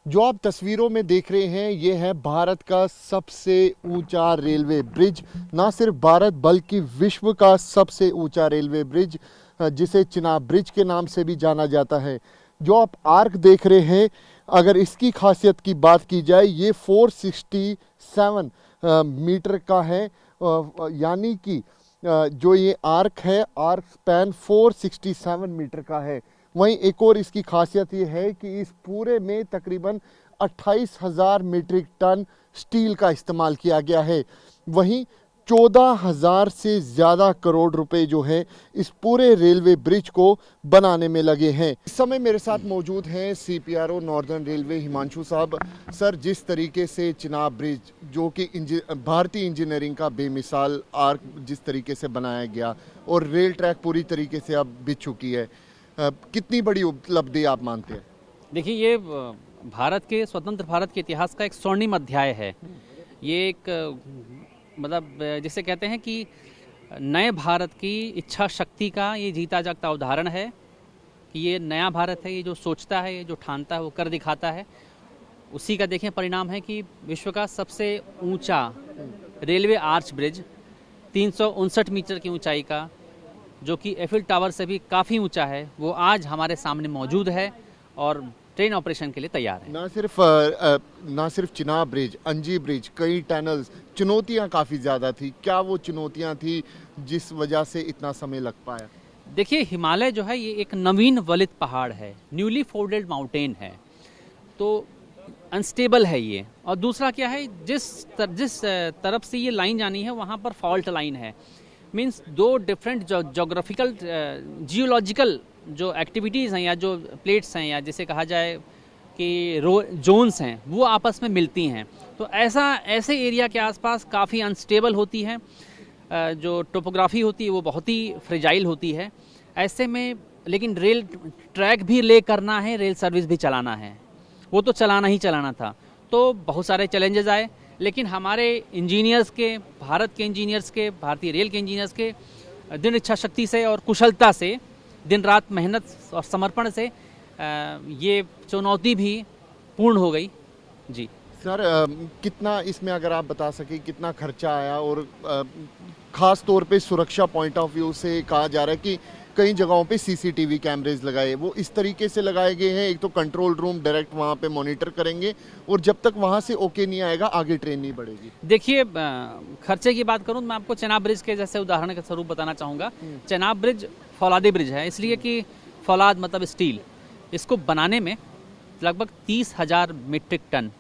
जो आप तस्वीरों में देख रहे हैं ये है भारत का सबसे ऊंचा रेलवे ब्रिज। ना सिर्फ भारत बल्कि विश्व का सबसे ऊंचा रेलवे ब्रिज, जिसे चिनाब ब्रिज के नाम से भी जाना जाता है। जो आप आर्क देख रहे हैं, अगर इसकी खासियत की बात की जाए, ये 467 मीटर का है। यानी कि जो ये आर्क है, आर्क स्पैन 467 मीटर का है। वहीं एक और इसकी खासियत ये है कि इस पूरे में तकरीबन 28,000 मीट्रिक टन स्टील का इस्तेमाल किया गया है। वहीं 14,000 से ज़्यादा करोड़ रुपए जो है इस पूरे रेलवे ब्रिज को बनाने में लगे हैं। इस समय मेरे साथ मौजूद हैं CPRO नॉर्दर्न रेलवे हिमांशु साहब। सर, जिस तरीके से चिनाब ब्रिज, जो कि भारतीय इंजीनियरिंग का बेमिसाल आर्क जिस तरीके से बनाया गया और रेल ट्रैक पूरी तरीके से अब बिछ चुकी है, कितनी बड़ी उपलब्धि आप मानते हैं? देखिए, ये भारत के स्वतंत्र भारत के इतिहास का एक स्वर्णिम अध्याय है। ये एक मतलब जिसे कहते हैं कि नए भारत की इच्छा शक्ति का ये जीता जागता उदाहरण है कि ये नया भारत है। ये जो सोचता है, ये जो ठानता है, वो कर दिखाता है। उसी का देखें परिणाम है कि विश्व का सबसे ऊंचा रेलवे आर्च ब्रिज 359 मीटर की ऊंचाई का, जो कि एफिल टावर से भी काफ़ी ऊंचा है, वो आज हमारे सामने मौजूद है और ट्रेन ऑपरेशन के लिए तैयार है। ना सिर्फ चिनाब ब्रिज, अंजी ब्रिज, कई टनल्स, चुनौतियां काफ़ी ज़्यादा थी। क्या वो चुनौतियां थी जिस वजह से इतना समय लग पाया? देखिए, हिमालय जो है ये एक नवीन वलित पहाड़ है, न्यूली फोल्डेड माउंटेन है, तो अनस्टेबल है ये। और दूसरा क्या है, जिस तरफ से ये लाइन जानी है वहाँ पर फॉल्ट लाइन है। मीन्स दो डिफरेंट जोग्राफिकल जियोलॉजिकल जो एक्टिविटीज़ हैं या जो प्लेट्स हैं या जिसे कहा जाए कि जोन्स हैं, वो आपस में मिलती हैं। तो ऐसे एरिया के आसपास काफ़ी अनस्टेबल होती है, जो टोपोग्राफी होती है वो बहुत ही फ्रेजाइल होती है। ऐसे में लेकिन रेल ट्रैक भी ले करना है, रेल सर्विस भी चलाना है, वो तो चलाना ही चलाना था। तो बहुत सारे चैलेंजेस आए, लेकिन हमारे इंजीनियर्स के, भारत के इंजीनियर्स के, भारतीय रेल के इंजीनियर्स के दृढ़ इच्छा शक्ति से और कुशलता से, दिन रात मेहनत और समर्पण से ये चुनौती भी पूर्ण हो गई। जी सर, कितना इसमें अगर आप बता सकें कितना खर्चा आया, और ख़ास तौर पे सुरक्षा पॉइंट ऑफ व्यू से कहा जा रहा है कि कई जगहों पे CCTV कैमरेज लगाए, वो इस तरीके से लगाए गए हैं। एक तो कंट्रोल रूम डायरेक्ट वहाँ पे मॉनिटर करेंगे और जब तक वहाँ से ओके नहीं आएगा आगे ट्रेन नहीं बढ़ेगी। देखिए, खर्चे की बात करूँ तो मैं आपको चिनाब ब्रिज के जैसे उदाहरण के स्वरूप बताना चाहूँगा। चिनाब ब्रिज फौलादी ब्रिज है, इसलिए कि फौलाद मतलब स्टील। इसको बनाने में लगभग 30,000 मीट्रिक टन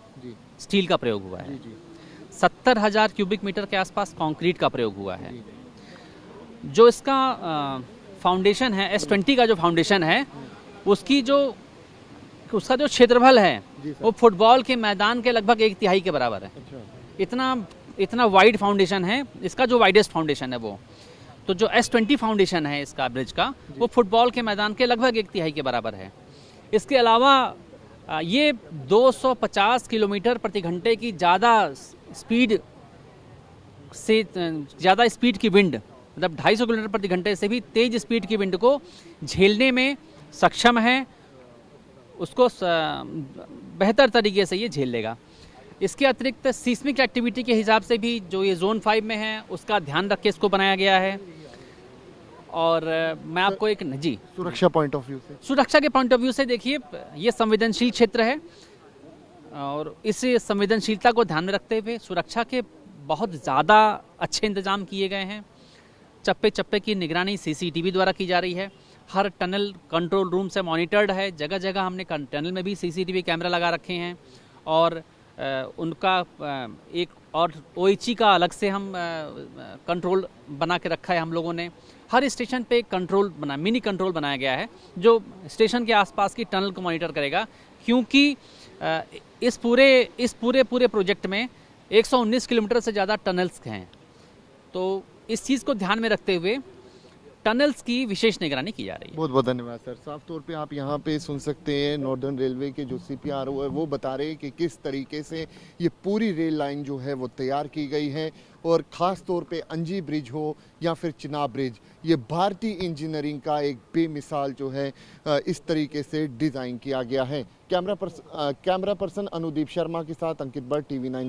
स्टील का प्रयोग हुआ है। 70,000 क्यूबिक मीटर के आसपास कंक्रीट का प्रयोग हुआ है। जो इसका फाउंडेशन है, S20 का जो फाउंडेशन है, उसका जो क्षेत्रफल है वो फुटबॉल के मैदान के लगभग 1/3 के बराबर है। इतना वाइड फाउंडेशन है इसका, जो वाइडेस्ट फाउंडेशन है वो। तो जो S20 फाउंडेशन है इसका ब्रिज का, वो फुटबॉल के मैदान के लगभग 1/3 के बराबर है। इसके अलावा ये 250 किलोमीटर प्रति घंटे की ज़्यादा स्पीड की विंड, मतलब 250 किलोमीटर प्रति घंटे से भी तेज स्पीड की विंड को झेलने में सक्षम है। उसको बेहतर तरीके से ये झेल लेगा। इसके अतिरिक्त सीस्मिक एक्टिविटी के हिसाब से भी जो ये जोन 5 में है उसका ध्यान रख के इसको बनाया गया है। और मैं आपको एक सुरक्षा पॉइंट ऑफ व्यू से, सुरक्षा के पॉइंट ऑफ व्यू से देखिए, ये संवेदनशील क्षेत्र है और इस संवेदनशीलता को ध्यान में रखते हुए सुरक्षा के बहुत ज़्यादा अच्छे इंतजाम किए गए हैं। चप्पे चप्पे की निगरानी CCTV द्वारा की जा रही है। हर टनल कंट्रोल रूम से मॉनिटर्ड है। जगह जगह हमने टनल में भी CCTV कैमरा लगा रखे हैं और उनका एक और OHE का अलग से हम कंट्रोल बना के रखा है हम लोगों ने। हर स्टेशन पे एक मिनी कंट्रोल बनाया गया है जो स्टेशन के आसपास की टनल को मॉनिटर करेगा, क्योंकि इस पूरे प्रोजेक्ट में 119 किलोमीटर से ज़्यादा टनल्स हैं। तो इस चीज़ को ध्यान में रखते हुए टनल्स की विशेष निगरानी की जा रही है। बहुत बहुत धन्यवाद सर। साफ तौर पे आप यहाँ पे सुन सकते हैं नॉर्दर्न रेलवे के जो CPRO है वो बता रहे हैं कि किस तरीके से ये पूरी रेल लाइन जो है वो तैयार की गई है, और ख़ास तौर पे अंजी ब्रिज हो या फिर चिनाब ब्रिज, ये भारतीय इंजीनियरिंग का एक बेमिसाल जो है इस तरीके से डिज़ाइन किया गया है। कैमरा पर्सन अनुदीप शर्मा के साथ अंकित भट्ट, TV9।